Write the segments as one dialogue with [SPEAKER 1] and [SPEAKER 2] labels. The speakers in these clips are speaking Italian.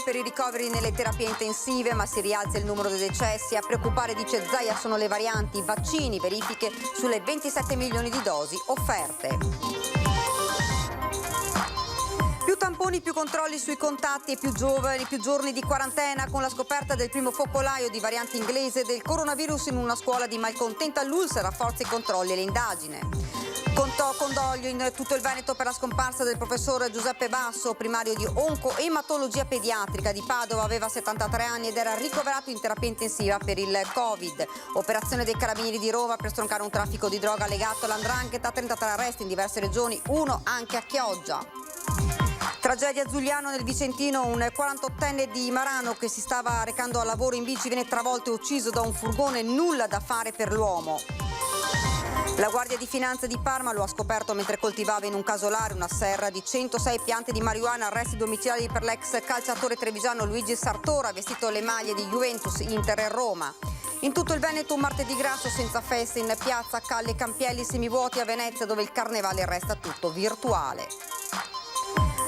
[SPEAKER 1] per i ricoveri nelle terapie intensive, ma si rialza il numero dei decessi. A preoccupare, dice Zaia, sono le varianti, vaccini, verifiche sulle 27 milioni di dosi offerte. Più tamponi, più controlli sui contatti e più giorni di quarantena. Con la scoperta del primo focolaio di variante inglese del coronavirus in una scuola di Malcontenta, l'ULSS rafforza i controlli e le indagini. Condoglio in tutto il Veneto per la scomparsa del professor Giuseppe Basso, primario di oncoematologia pediatrica di Padova. Aveva 73 anni ed era ricoverato in terapia intensiva per il Covid. Operazione dei Carabinieri di Roma per stroncare un traffico di droga legato all''ndrangheta, 33 arresti in diverse regioni, uno anche a Chioggia. Tragedia a Giuliano nel Vicentino, un 48enne di Marano che si stava recando al lavoro in bici viene travolto e ucciso da un furgone, nulla da fare per l'uomo. La Guardia di Finanza di Parma lo ha scoperto mentre coltivava in un casolare una serra di 106 piante di marijuana. Arresti domiciliari per l'ex calciatore trevigiano Luigi Sartora, vestito le maglie di Juventus, Inter e Roma. In tutto il Veneto un martedì grasso senza feste in piazza, calle Campielli semivuoti a Venezia, dove il carnevale resta tutto virtuale.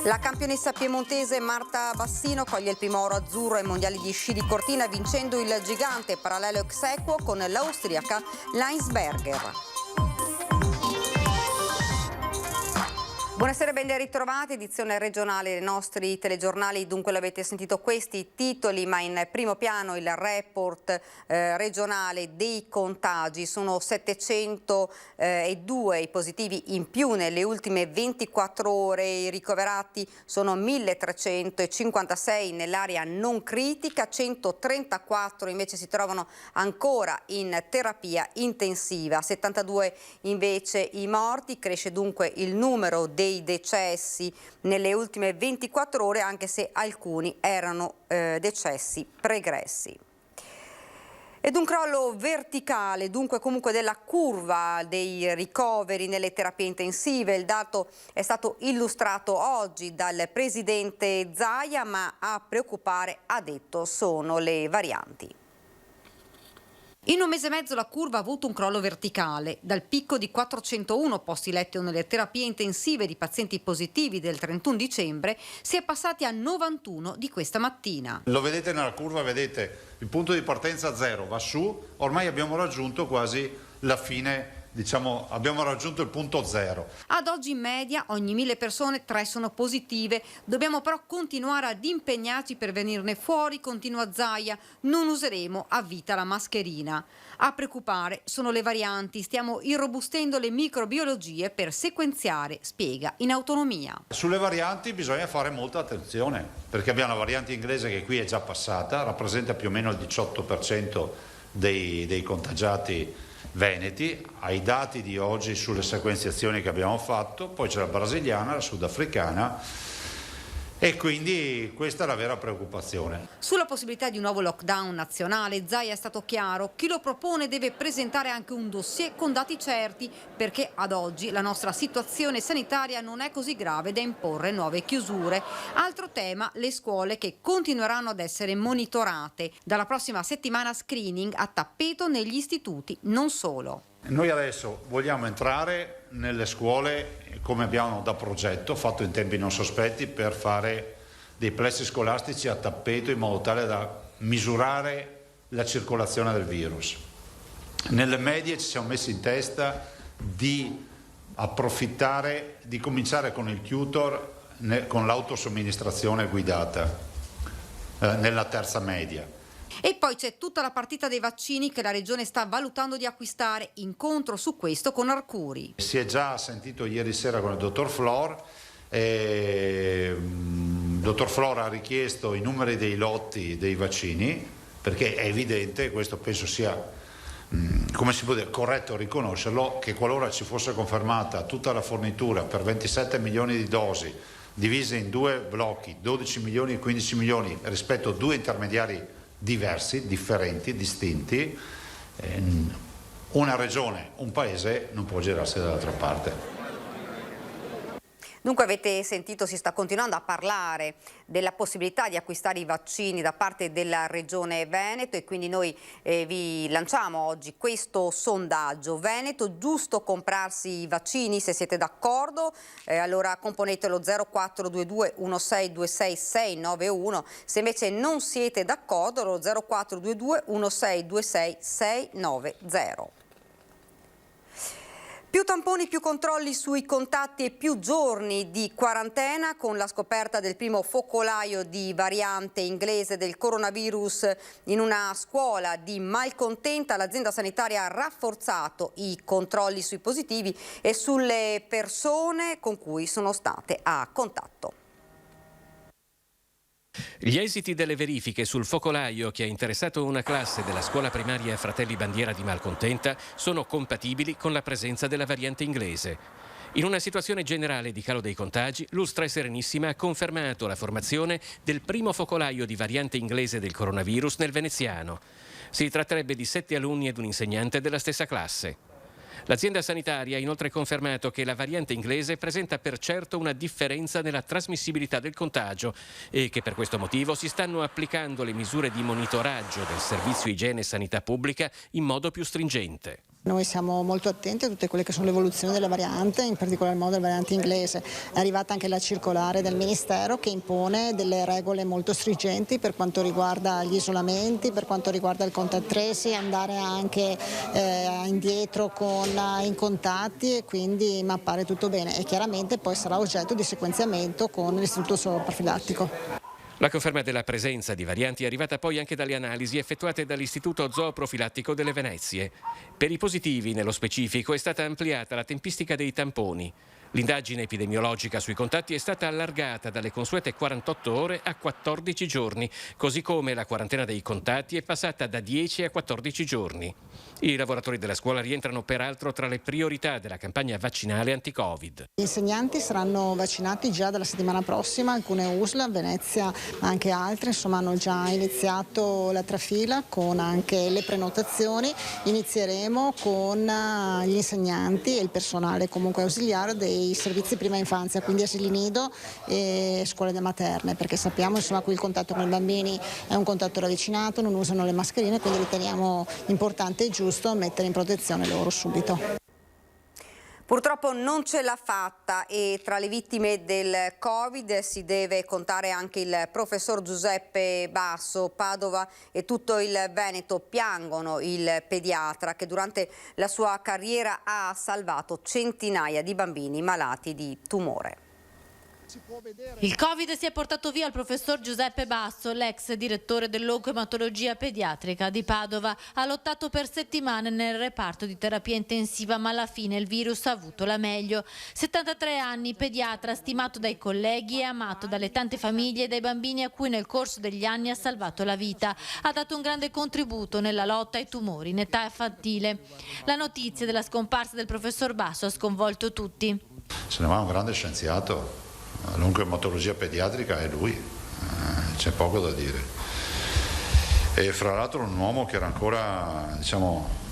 [SPEAKER 1] La campionessa piemontese Marta Bassino coglie il primo oro azzurro ai mondiali di sci di Cortina, vincendo il gigante parallelo ex aequo con l'austriaca Leinsberger. Buonasera e ben ritrovati, edizione regionale dei nostri telegiornali. Dunque l'avete sentito questi titoli, ma in primo piano il report regionale dei contagi. Sono 702 i positivi in più nelle ultime 24 ore, i ricoverati sono 1356 nell'area non critica, 134 invece si trovano ancora in terapia intensiva, 72 invece i morti. Cresce dunque il numero dei decessi nelle ultime 24 ore, anche se alcuni erano decessi pregressi. Ed un crollo verticale, dunque comunque della curva dei ricoveri nelle terapie intensive. Il dato è stato illustrato oggi dal presidente Zaia, ma a preoccupare, ha detto, sono le varianti. In un mese e mezzo la curva ha avuto un crollo verticale. Dal picco di 401 posti letto nelle terapie intensive di pazienti positivi del 31 dicembre si è passati a 91 di questa mattina.
[SPEAKER 2] Lo vedete nella curva, vedete il punto di partenza 0, va su, ormai abbiamo raggiunto quasi la fine. Diciamo, abbiamo raggiunto il punto 0.
[SPEAKER 1] Ad oggi in media ogni 1000 persone 3 sono positive. Dobbiamo però continuare ad impegnarci per venirne fuori, continua Zaia. Non useremo a vita la mascherina. A preoccupare sono le varianti. Stiamo irrobustendo le microbiologie per sequenziare, spiega in autonomia.
[SPEAKER 2] Sulle varianti bisogna fare molta attenzione, perché abbiamo la variante inglese che qui è già passata, rappresenta più o meno il 18% dei contagiati veneti, ai dati di oggi sulle sequenziazioni che abbiamo fatto. Poi c'è la brasiliana, la sudafricana, e quindi questa è la vera preoccupazione.
[SPEAKER 1] Sulla possibilità di un nuovo lockdown nazionale, Zaia è stato chiaro: chi lo propone deve presentare anche un dossier con dati certi, perché ad oggi la nostra situazione sanitaria non è così grave da imporre nuove chiusure. Altro tema, le scuole che continueranno ad essere monitorate. Dalla prossima settimana screening a tappeto negli istituti, non solo.
[SPEAKER 2] Noi adesso vogliamo entrare nelle scuole come abbiamo da progetto, fatto in tempi non sospetti, per fare dei plessi scolastici a tappeto in modo tale da misurare la circolazione del virus. Nelle medie ci siamo messi in testa di approfittare, di cominciare con il tutor, con l'autosomministrazione guidata nella terza media.
[SPEAKER 1] E poi c'è tutta la partita dei vaccini che la Regione sta valutando di acquistare. Incontro su questo con Arcuri.
[SPEAKER 2] Si è già sentito ieri sera con il dottor Flor. Il dottor Flor ha richiesto i numeri dei lotti dei vaccini, perché è evidente, questo penso sia, come si può dire, corretto riconoscerlo, che qualora ci fosse confermata tutta la fornitura per 27 milioni di dosi divise in due blocchi, 12 milioni e 15 milioni rispetto a due intermediari diversi, differenti, distinti, una regione, un paese non può girarsi dall'altra parte.
[SPEAKER 1] Dunque avete sentito, si sta continuando a parlare della possibilità di acquistare i vaccini da parte della Regione Veneto e quindi noi vi lanciamo oggi questo sondaggio. Veneto, giusto comprarsi i vaccini? Se siete d'accordo allora componetelo 0422 1626 691, se invece non siete d'accordo lo 0422 1626 690. Più tamponi, più controlli sui contatti e più giorni di quarantena con la scoperta del primo focolaio di variante inglese del coronavirus in una scuola di Malcontenta. L'azienda sanitaria ha rafforzato i controlli sui positivi e sulle persone con cui sono state a contatto.
[SPEAKER 3] Gli esiti delle verifiche sul focolaio che ha interessato una classe della scuola primaria Fratelli Bandiera di Malcontenta sono compatibili con la presenza della variante inglese. In una situazione generale di calo dei contagi, l'Ustra Serenissima ha confermato la formazione del primo focolaio di variante inglese del coronavirus nel veneziano. Si tratterebbe di 7 alunni ed un insegnante della stessa classe. L'azienda sanitaria ha inoltre confermato che la variante inglese presenta per certo una differenza nella trasmissibilità del contagio e che per questo motivo si stanno applicando le misure di monitoraggio del Servizio Igiene e Sanità Pubblica in modo più stringente.
[SPEAKER 4] Noi siamo molto attenti a tutte quelle che sono le evoluzioni della variante, in particolar modo della variante inglese. È arrivata anche la circolare del Ministero che impone delle regole molto stringenti per quanto riguarda gli isolamenti, per quanto riguarda il contact tracing, andare anche indietro con i contatti e quindi mappare tutto bene e chiaramente poi sarà oggetto di sequenziamento con l'istituto profilattico.
[SPEAKER 3] La conferma della presenza di varianti è arrivata poi anche dalle analisi effettuate dall'Istituto Zooprofilattico delle Venezie. Per i positivi, nello specifico, è stata ampliata la tempistica dei tamponi. L'indagine epidemiologica sui contatti è stata allargata dalle consuete 48 ore a 14 giorni, così come la quarantena dei contatti è passata da 10 a 14 giorni. I lavoratori della scuola rientrano peraltro tra le priorità della campagna vaccinale anti-Covid.
[SPEAKER 4] Gli insegnanti saranno vaccinati già dalla settimana prossima, alcune USL, Venezia ma anche altre, insomma hanno già iniziato la trafila con anche le prenotazioni. Inizieremo con gli insegnanti e il personale comunque ausiliare dei servizi prima infanzia, quindi asili nido e scuole materne, perché sappiamo insomma che il contatto con i bambini è un contatto ravvicinato, non usano le mascherine, quindi riteniamo importante e giusto mettere in protezione loro subito.
[SPEAKER 1] Purtroppo non ce l'ha fatta e tra le vittime del Covid si deve contare anche il professor Giuseppe Basso. Padova e tutto il Veneto piangono il pediatra che durante la sua carriera ha salvato centinaia di bambini malati di tumore.
[SPEAKER 5] Il Covid si è portato via il professor Giuseppe Basso, l'ex direttore dell'oncoematologia pediatrica di Padova. Ha lottato per settimane nel reparto di terapia intensiva, ma alla fine il virus ha avuto la meglio. 73 anni, pediatra stimato dai colleghi e amato dalle tante famiglie e dai bambini a cui nel corso degli anni ha salvato la vita. Ha dato un grande contributo nella lotta ai tumori in età infantile. La notizia della scomparsa del professor Basso ha sconvolto tutti.
[SPEAKER 2] Se ne va un grande scienziato. L'oncoematologia pediatrica è lui, c'è poco da dire. E fra l'altro un uomo che era ancora,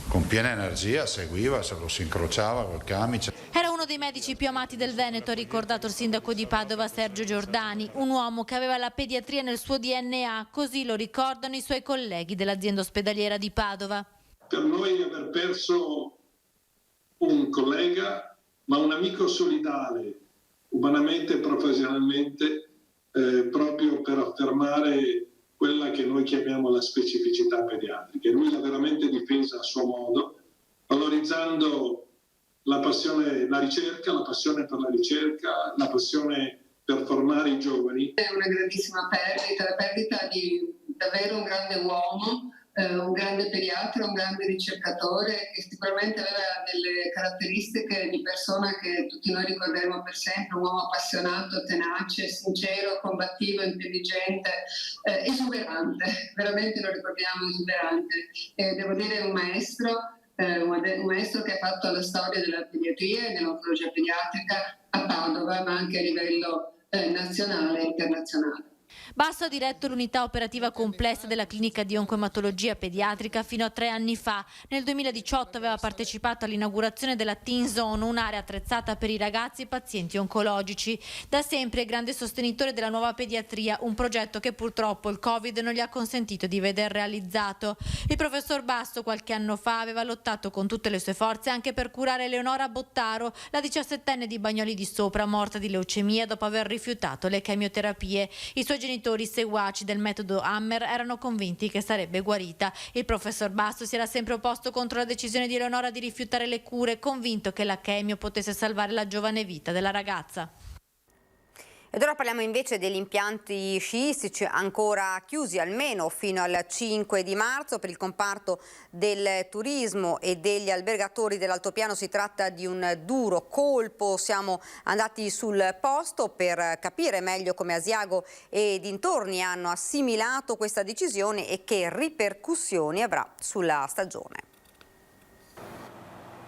[SPEAKER 2] con piena energia, seguiva, se lo si incrociava col camice.
[SPEAKER 5] Era uno dei medici più amati del Veneto, ha ricordato il sindaco di Padova Sergio Giordani, un uomo che aveva la pediatria nel suo DNA, così lo ricordano i suoi colleghi dell'azienda ospedaliera di Padova.
[SPEAKER 6] Per noi aver perso un collega, ma un amico solidale, umanamente e professionalmente, proprio per affermare quella che noi chiamiamo la specificità pediatrica. E lui l'ha veramente difesa a suo modo, valorizzando la passione, la ricerca, la passione per la ricerca, la passione per formare i giovani.
[SPEAKER 7] È una grandissima perdita, la perdita di davvero un grande uomo, un grande pediatra, un grande ricercatore che sicuramente aveva delle caratteristiche di persona che tutti noi ricorderemo per sempre, un uomo appassionato, tenace, sincero, combattivo, intelligente, esuberante, veramente lo ricordiamo esuberante. Devo dire un maestro che ha fatto la storia della pediatria e dell'oncologia pediatrica a Padova, ma anche a livello nazionale e internazionale.
[SPEAKER 5] Basso ha diretto l'unità operativa complessa della clinica di oncoematologia pediatrica fino a 3 anni fa. Nel 2018 aveva partecipato all'inaugurazione della Teen Zone, un'area attrezzata per i ragazzi e pazienti oncologici. Da sempre è grande sostenitore della nuova pediatria, un progetto che purtroppo il Covid non gli ha consentito di veder realizzato. Il professor Basso qualche anno fa aveva lottato con tutte le sue forze anche per curare Eleonora Bottaro, la 17enne di Bagnoli di Sopra, morta di leucemia dopo aver rifiutato le chemioterapie. I suoi genitori seguaci del metodo Hammer erano convinti che sarebbe guarita. Il professor Basso si era sempre opposto contro la decisione di Eleonora di rifiutare le cure, convinto che la chemio potesse salvare la giovane vita della ragazza.
[SPEAKER 1] Ed ora parliamo invece degli impianti sciistici ancora chiusi almeno fino al 5 di marzo. Per il comparto del turismo e degli albergatori dell'altopiano si tratta di un duro colpo. Siamo andati sul posto per capire meglio come Asiago e dintorni hanno assimilato questa decisione e che ripercussioni avrà sulla stagione.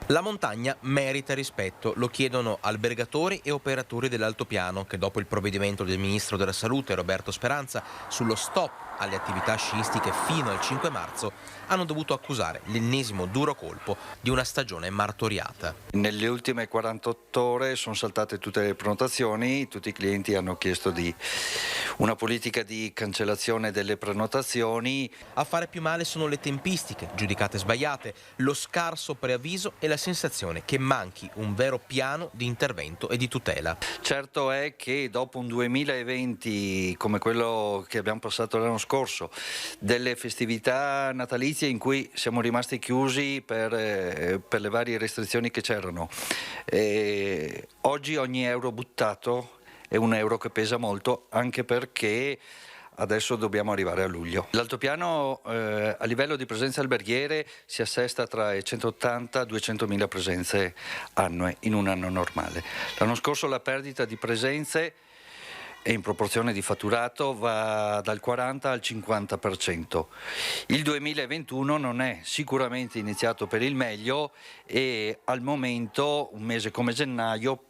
[SPEAKER 8] La montagna merita rispetto, lo chiedono albergatori e operatori dell'altopiano che dopo il provvedimento del Ministro della Salute Roberto Speranza sullo stop alle attività sciistiche fino al 5 marzo hanno dovuto accusare l'ennesimo duro colpo di una stagione martoriata.
[SPEAKER 9] Nelle ultime 48 ore sono saltate tutte le prenotazioni, tutti i clienti hanno chiesto di una politica di cancellazione delle prenotazioni.
[SPEAKER 8] A fare più male sono le tempistiche, giudicate sbagliate, lo scarso preavviso e la sensazione che manchi un vero piano di intervento e di tutela.
[SPEAKER 9] Certo è che dopo un 2020 come quello che abbiamo passato l'anno scorso, delle festività natalizie in cui siamo rimasti chiusi per le varie restrizioni che c'erano, oggi ogni euro buttato è un euro che pesa molto, anche perché adesso dobbiamo arrivare a luglio. L'altopiano a livello di presenze alberghiere si assesta tra i 180 e 200 mila presenze annue in un anno normale. L'anno scorso la perdita di presenze e in proporzione di fatturato va dal 40 al 50%. Il 2021 non è sicuramente iniziato per il meglio e al momento un mese come gennaio,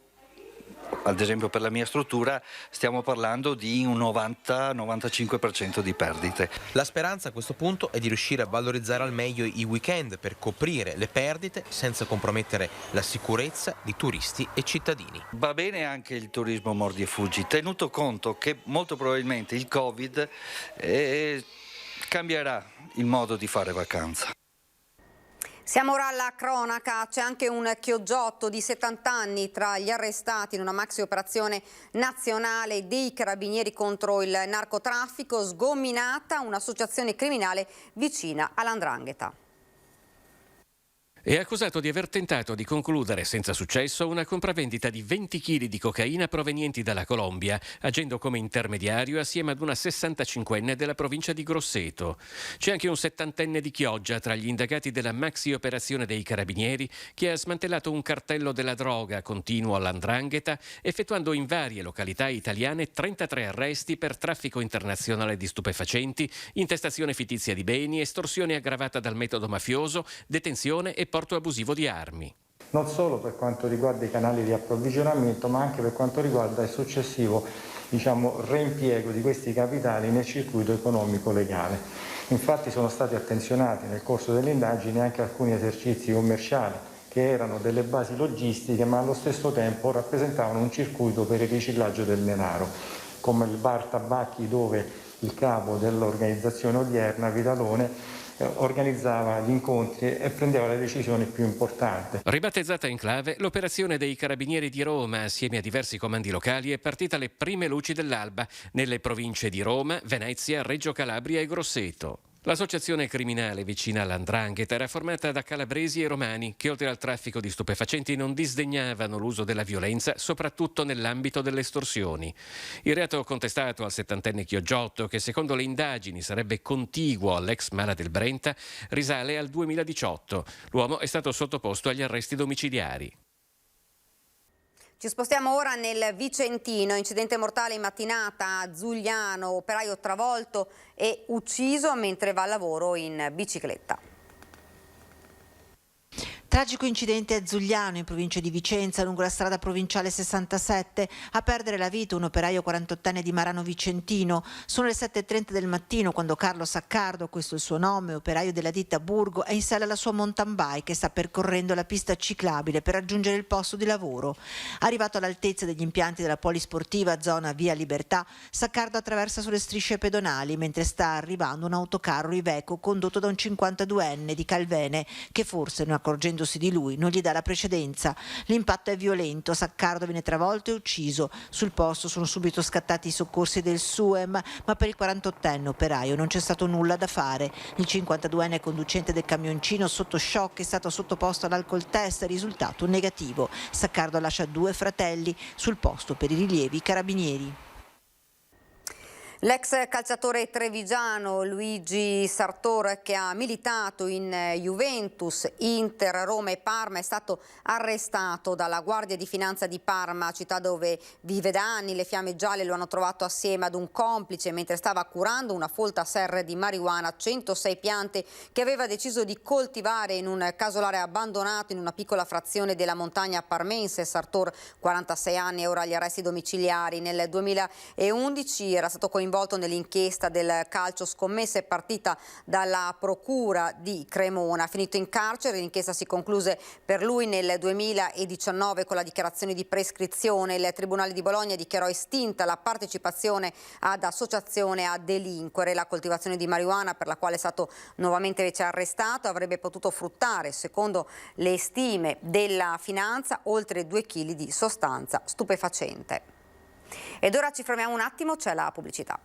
[SPEAKER 9] ad esempio per la mia struttura, stiamo parlando di un 90-95% di perdite.
[SPEAKER 8] La speranza a questo punto è di riuscire a valorizzare al meglio i weekend per coprire le perdite senza compromettere la sicurezza di turisti e cittadini.
[SPEAKER 9] Va bene anche il turismo mordi e fuggi, tenuto conto che molto probabilmente il Covid cambierà il modo di fare vacanza.
[SPEAKER 1] Siamo ora alla cronaca, c'è anche un chioggiotto di 70 anni tra gli arrestati in una maxi operazione nazionale dei carabinieri contro il narcotraffico, sgominata un'associazione criminale vicina all''ndrangheta.
[SPEAKER 3] È accusato di aver tentato di concludere senza successo una compravendita di 20 kg di cocaina provenienti dalla Colombia, agendo come intermediario assieme ad una 65enne della provincia di Grosseto. C'è anche un 70enne di Chioggia tra gli indagati della maxi operazione dei carabinieri che ha smantellato un cartello della droga continuo all''ndrangheta, effettuando in varie località italiane 33 arresti per traffico internazionale di stupefacenti, intestazione fittizia di beni, estorsione aggravata dal metodo mafioso, detenzione e porto abusivo di armi.
[SPEAKER 10] Non solo per quanto riguarda i canali di approvvigionamento, ma anche per quanto riguarda il successivo reimpiego di questi capitali nel circuito economico legale. Infatti sono stati attenzionati nel corso delle indagini anche alcuni esercizi commerciali che erano delle basi logistiche ma allo stesso tempo rappresentavano un circuito per il riciclaggio del denaro, come il bar tabacchi dove il capo dell'organizzazione odierna, Vitalone, organizzava gli incontri e prendeva le decisioni più importanti.
[SPEAKER 3] Ribattezzata in clave, l'operazione dei Carabinieri di Roma, assieme a diversi comandi locali, è partita alle prime luci dell'alba nelle province di Roma, Venezia, Reggio Calabria e Grosseto. L'associazione criminale vicina all''ndrangheta era formata da calabresi e romani che oltre al traffico di stupefacenti non disdegnavano l'uso della violenza, soprattutto nell'ambito delle estorsioni. Il reato contestato al 70enne Chioggiotto, che secondo le indagini sarebbe contiguo all'ex Mala del Brenta, risale al 2018. L'uomo è stato sottoposto agli arresti domiciliari.
[SPEAKER 1] Ci spostiamo ora nel Vicentino, incidente mortale in mattinata a Zugliano, operaio travolto e ucciso mentre va al lavoro in bicicletta.
[SPEAKER 11] Tragico incidente a Zugliano, in provincia di Vicenza, lungo la strada provinciale 67. A perdere la vita un operaio 48enne di Marano Vicentino. Sono le 7:30 del mattino quando Carlo Saccardo, questo è il suo nome, operaio della ditta Burgo, è in sella alla sua mountain bike e sta percorrendo la pista ciclabile per raggiungere il posto di lavoro. Arrivato all'altezza degli impianti della polisportiva zona Via Libertà, Saccardo attraversa sulle strisce pedonali mentre sta arrivando un autocarro Iveco condotto da un 52enne di Calvene che forse, non accorgendosi di lui, non gli dà la precedenza. L'impatto è violento, Saccardo viene travolto e ucciso. Sul posto sono subito scattati i soccorsi del SUEM, ma per il 48enne operaio non c'è stato nulla da fare. Il 52enne conducente del camioncino sotto shock è stato sottoposto all'alcol test, risultato negativo. Saccardo lascia 2 fratelli, sul posto per i rilievi carabinieri.
[SPEAKER 1] L'ex calciatore trevigiano Luigi Sartor, che ha militato in Juventus, Inter, Roma e Parma, è stato arrestato dalla Guardia di Finanza di Parma, città dove vive da anni. Le Fiamme Gialle lo hanno trovato assieme ad un complice mentre stava curando una folta serra di marijuana, 106 piante che aveva deciso di coltivare in un casolare abbandonato in una piccola frazione della montagna parmense. Sartor, 46 anni, è ora agli arresti domiciliari. Nel 2011 era stato coinvolto nell'inchiesta del calcio scommesse partita dalla procura di Cremona. Finito in carcere, l'inchiesta si concluse per lui nel 2019 con la dichiarazione di prescrizione. Il Tribunale di Bologna dichiarò estinta la partecipazione ad associazione a delinquere. La coltivazione di marijuana, per la quale è stato nuovamente invece arrestato, avrebbe potuto fruttare, secondo le stime della finanza, oltre 2 kg di sostanza stupefacente. Ed ora ci fermiamo un attimo, c'è la pubblicità.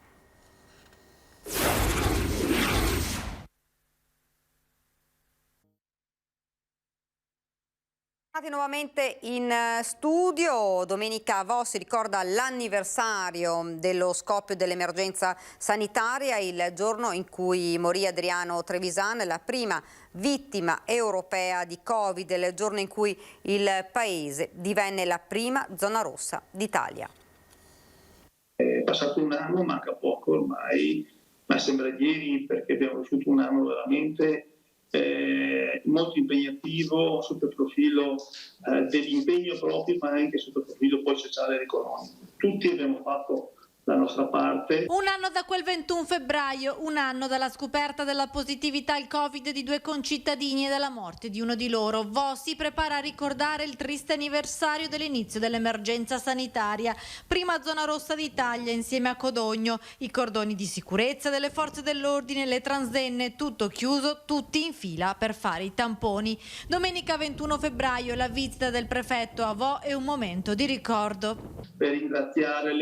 [SPEAKER 1] Nuovamente in studio. Domenica Vos ricorda l'anniversario dello scoppio dell'emergenza sanitaria, il giorno in cui morì Adriano Trevisan, la prima vittima europea di Covid, il giorno in cui il paese divenne la prima zona rossa d'Italia.
[SPEAKER 12] È passato un anno, manca poco ormai, ma sembra ieri, perché abbiamo vissuto un anno veramente molto impegnativo sotto il profilo dell'impegno proprio, ma anche sotto il profilo poi sociale ed economico. Tutti abbiamo fatto la nostra parte.
[SPEAKER 5] Un anno da quel 21 febbraio, un anno dalla scoperta della positività al Covid di 2 concittadini e dalla morte di uno di loro. Vos si prepara a ricordare il triste anniversario dell'inizio dell'emergenza sanitaria. Prima zona rossa d'Italia insieme a Codogno, i cordoni di sicurezza delle forze dell'ordine, le transenne, tutto chiuso, tutti in fila per fare i tamponi. Domenica 21 febbraio la visita del prefetto a Vo è un momento di ricordo.
[SPEAKER 12] Per ringraziare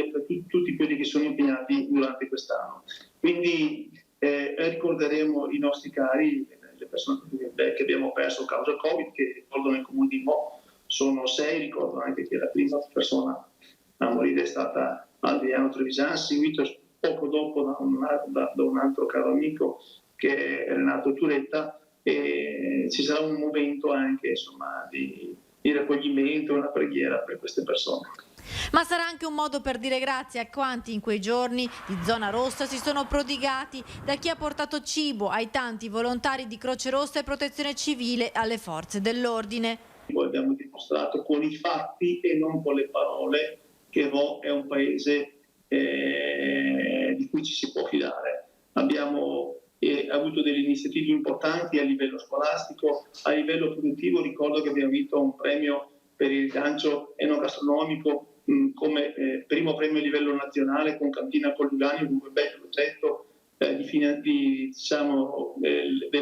[SPEAKER 12] tutti quelli che sono impegnati durante quest'anno. Quindi ricorderemo i nostri cari, le persone che abbiamo perso a causa del Covid, che ricordo nel comune di Mo sono 6, ricordo anche che la prima persona a morire è stata Adriano Trevisan, seguito poco dopo da un altro caro amico che è Renato Turetta, e ci sarà un momento anche insomma di raccoglimento, una preghiera per queste persone.
[SPEAKER 5] Ma sarà anche un modo per dire grazie a quanti in quei giorni di zona rossa si sono prodigati, da chi ha portato cibo ai tanti volontari di Croce Rossa e Protezione Civile alle forze dell'ordine.
[SPEAKER 12] Noi abbiamo dimostrato con i fatti e non con le parole che Vo è un paese di cui ci si può fidare. Abbiamo avuto delle iniziative importanti a livello scolastico, a livello produttivo. Ricordo che abbiamo vinto un premio per il rilancio enogastronomico come primo premio a livello nazionale con Cantina Pollugani, un bel progetto del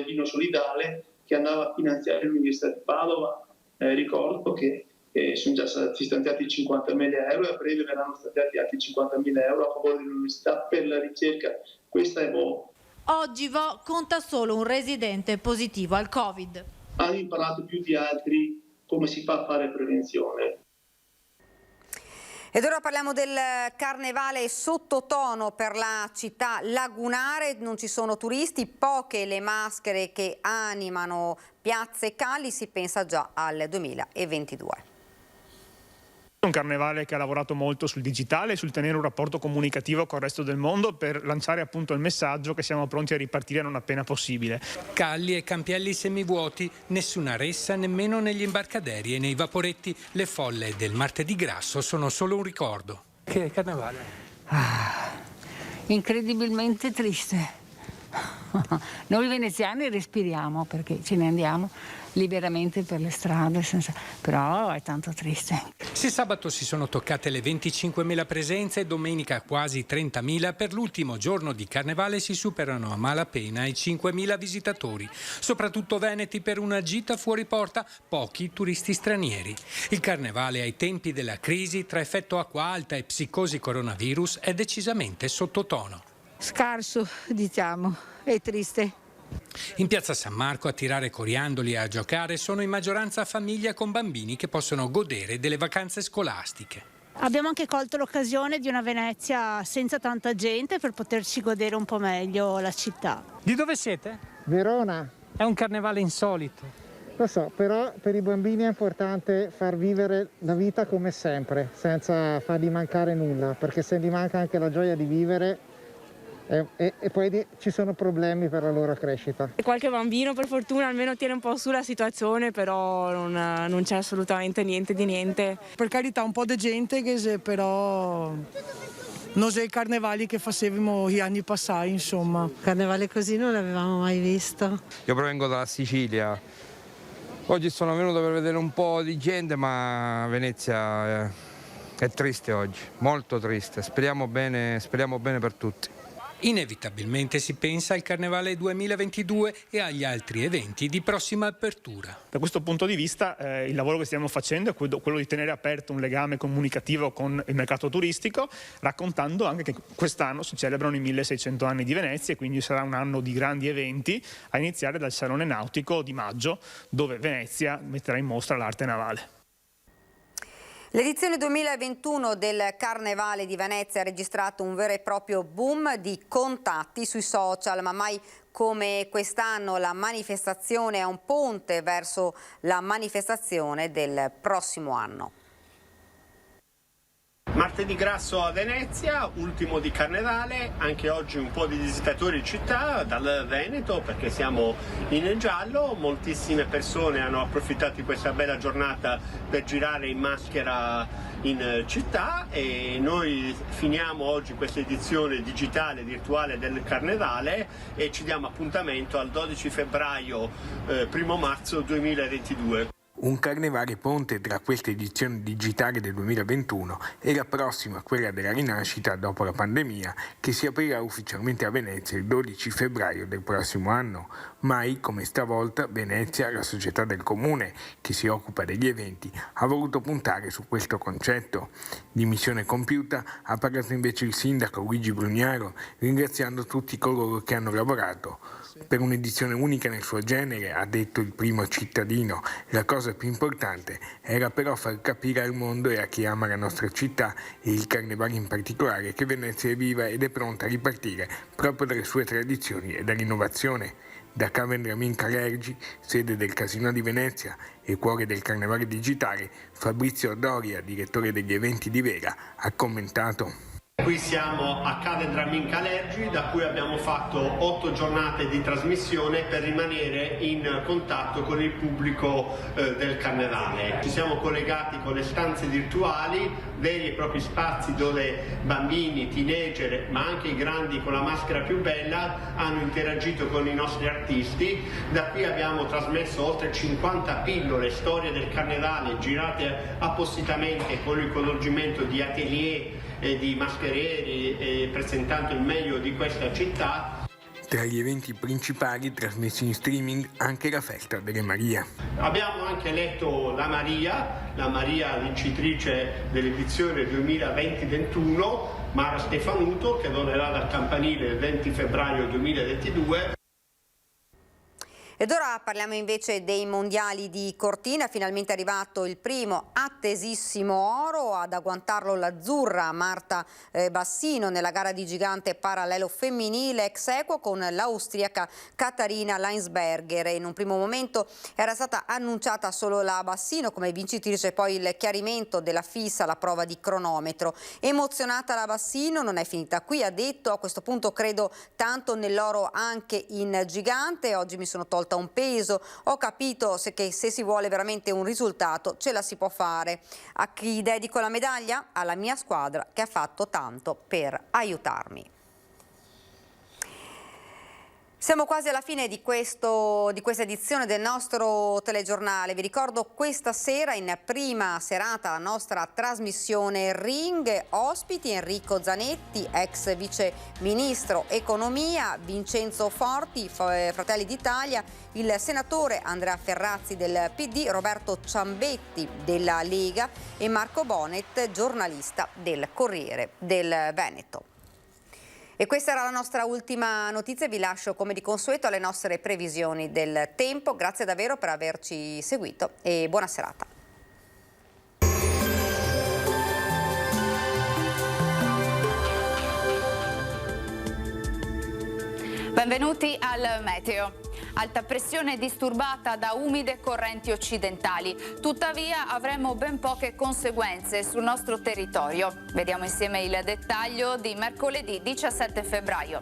[SPEAKER 12] vino solidale che andava a finanziare l'Università di Padova. Ricordo che sono già stati stanziati 50.000 euro e a breve verranno stanziati altri 50.000 euro a favore dell'università per la ricerca. Questa è Vo.
[SPEAKER 5] Oggi Vo conta solo un residente positivo al Covid.
[SPEAKER 12] Hanno imparato più di altri come si fa a fare prevenzione.
[SPEAKER 1] Ed ora parliamo del carnevale sottotono per la città lagunare. Non ci sono turisti, poche le maschere che animano piazze e calli, si pensa già al 2022.
[SPEAKER 13] Un carnevale che ha lavorato molto sul digitale, sul tenere un rapporto comunicativo con il resto del mondo per lanciare appunto il messaggio che siamo pronti a ripartire non appena possibile.
[SPEAKER 14] Calli e campielli semivuoti, nessuna ressa nemmeno negli imbarcaderi e nei vaporetti. Le folle del martedì grasso sono solo un ricordo. Che carnevale?
[SPEAKER 15] Incredibilmente triste. Noi veneziani respiriamo perché ce ne andiamo liberamente per le strade, però è tanto triste.
[SPEAKER 14] Se sabato si sono toccate le 25.000 presenze, domenica quasi 30.000, per l'ultimo giorno di carnevale si superano a malapena i 5.000 visitatori, soprattutto veneti per una gita fuori porta, pochi turisti stranieri. Il carnevale ai tempi della crisi tra effetto acqua alta e psicosi coronavirus è decisamente sottotono.
[SPEAKER 15] Scarso, diciamo, è triste.
[SPEAKER 14] In piazza San Marco a tirare coriandoli e a giocare sono in maggioranza famiglie con bambini che possono godere delle vacanze scolastiche.
[SPEAKER 16] Abbiamo anche colto l'occasione di una Venezia senza tanta gente per poterci godere un po' meglio la città.
[SPEAKER 14] Di dove siete?
[SPEAKER 17] Verona.
[SPEAKER 14] È un carnevale insolito.
[SPEAKER 17] Lo so, però per i bambini è importante far vivere la vita come sempre, senza fargli mancare nulla, perché se gli manca anche la gioia di vivere e poi ci sono problemi per la loro crescita.
[SPEAKER 18] Qualche bambino per fortuna almeno tiene un po' su la situazione, però non c'è assolutamente niente di niente.
[SPEAKER 19] Per carità un po' di gente che però non è i carnevali che facevamo gli anni passati, insomma.
[SPEAKER 4] Carnevale così non l'avevamo mai visto.
[SPEAKER 20] Io provengo dalla Sicilia, oggi sono venuto per vedere un po' di gente, ma Venezia è triste oggi, molto triste, speriamo bene per tutti.
[SPEAKER 14] Inevitabilmente si pensa al Carnevale 2022 e agli altri eventi di prossima apertura.
[SPEAKER 13] Da questo punto di vista il lavoro che stiamo facendo è quello di tenere aperto un legame comunicativo con il mercato turistico, raccontando anche che quest'anno si celebrano i 1600 anni di Venezia e quindi sarà un anno di grandi eventi, a iniziare dal Salone Nautico di maggio, dove Venezia metterà in mostra l'arte navale.
[SPEAKER 1] L'edizione 2021 del Carnevale di Venezia ha registrato un vero e proprio boom di contatti sui social, ma mai come quest'anno la manifestazione è un ponte verso la manifestazione del prossimo anno.
[SPEAKER 21] Martedì grasso a Venezia, ultimo di Carnevale, anche oggi un po' di visitatori in città dal Veneto perché siamo in giallo, moltissime persone hanno approfittato di questa bella giornata per girare in maschera in città e noi finiamo oggi questa edizione digitale virtuale del Carnevale e ci diamo appuntamento al 12 febbraio, 1 marzo 2022.
[SPEAKER 22] Un carnevale ponte tra questa edizione digitale del 2021 e la prossima, quella della rinascita dopo la pandemia, che si aprirà ufficialmente a Venezia il 12 febbraio del prossimo anno. Mai come stavolta Venezia, la società del comune che si occupa degli eventi, ha voluto puntare su questo concetto. Di missione compiuta ha parlato invece il sindaco Luigi Brugnaro, ringraziando tutti coloro che hanno lavorato. Per un'edizione unica nel suo genere, ha detto il primo cittadino, la cosa più importante era però far capire al mondo e a chi ama la nostra città e il carnevale in particolare che Venezia è viva ed è pronta a ripartire proprio dalle sue tradizioni e dall'innovazione. Da Caven Dramin Calergi, sede del Casino di Venezia e cuore del carnevale digitale, Fabrizio Doria, direttore degli eventi di Vera, ha commentato.
[SPEAKER 21] Qui siamo a Caven Dramin Calergi, da cui abbiamo fatto 8 giornate di trasmissione per rimanere in contatto con il pubblico del Carnevale. Ci siamo collegati con le stanze virtuali, veri e propri spazi dove bambini, teenager, ma anche i grandi con la maschera più bella hanno interagito con i nostri artisti. Da qui abbiamo trasmesso oltre 50 pillole, storie del Carnevale, girate appositamente con il coinvolgimento di atelier e di mascherieri e presentando il meglio di questa città.
[SPEAKER 22] Tra gli eventi principali trasmessi in streaming anche la festa delle Maria.
[SPEAKER 21] Abbiamo anche letto la Maria vincitrice dell'edizione 2020-21, Mara Stefanuto, che donerà dal campanile il 20 febbraio 2022.
[SPEAKER 1] Ed ora parliamo invece dei mondiali di Cortina. Finalmente è arrivato il primo attesissimo oro, ad agguantarlo l'azzurra Marta Bassino nella gara di gigante parallelo femminile ex equo con l'austriaca Katharina Leinsberger. In un primo momento era stata annunciata solo la Bassino come vincitrice, poi il chiarimento della FIS alla prova di cronometro. Emozionata la Bassino, non è finita qui, ha detto: a questo punto credo tanto nell'oro anche in gigante, oggi mi sono tolta un peso, ho capito che se si vuole veramente un risultato ce la si può fare. A chi dedico la medaglia? Alla mia squadra che ha fatto tanto per aiutarmi. Siamo quasi alla fine di questa edizione del nostro telegiornale. Vi ricordo questa sera in prima serata la nostra trasmissione Ring, ospiti Enrico Zanetti, ex vice ministro economia, Vincenzo Forti, Fratelli d'Italia, il senatore Andrea Ferrazzi del PD, Roberto Ciambetti della Lega e Marco Bonet, giornalista del Corriere del Veneto. E questa era la nostra ultima notizia, vi lascio come di consueto alle nostre previsioni del tempo. Grazie davvero per averci seguito e buona serata.
[SPEAKER 2] Benvenuti al meteo. Alta pressione disturbata da umide correnti occidentali. Tuttavia avremo ben poche conseguenze sul nostro territorio. Vediamo insieme il dettaglio di mercoledì 17 febbraio.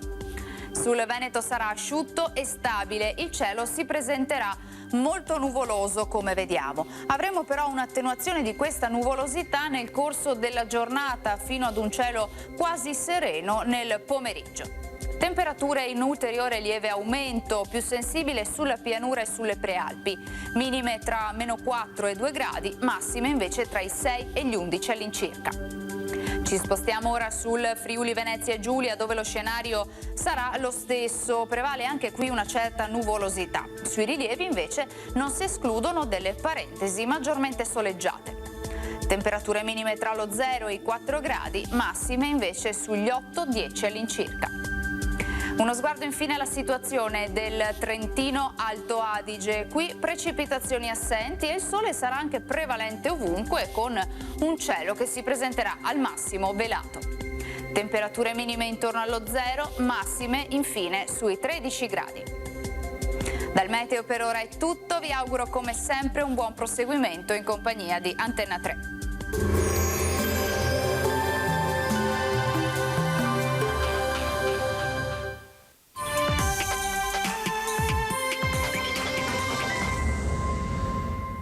[SPEAKER 2] Sul Veneto sarà asciutto e stabile, il cielo si presenterà molto nuvoloso come vediamo. Avremo però un'attenuazione di questa nuvolosità nel corso della giornata fino ad un cielo quasi sereno nel pomeriggio. Temperature in ulteriore lieve aumento, più sensibile sulla pianura e sulle prealpi. Minime tra -4 e 2 gradi, massime invece tra i 6 e gli 11 all'incirca. Ci spostiamo ora sul Friuli Venezia Giulia, dove lo scenario sarà lo stesso. Prevale anche qui una certa nuvolosità. Sui rilievi invece non si escludono delle parentesi maggiormente soleggiate. Temperature minime tra lo 0 e i 4 gradi, massime invece sugli 8-10 all'incirca. Uno sguardo infine alla situazione del Trentino Alto Adige. Qui precipitazioni assenti e il sole sarà anche prevalente ovunque, con un cielo che si presenterà al massimo velato. Temperature minime intorno allo 0, massime infine sui 13 gradi. Dal meteo per ora è tutto, vi auguro come sempre un buon proseguimento in compagnia di Antenna 3.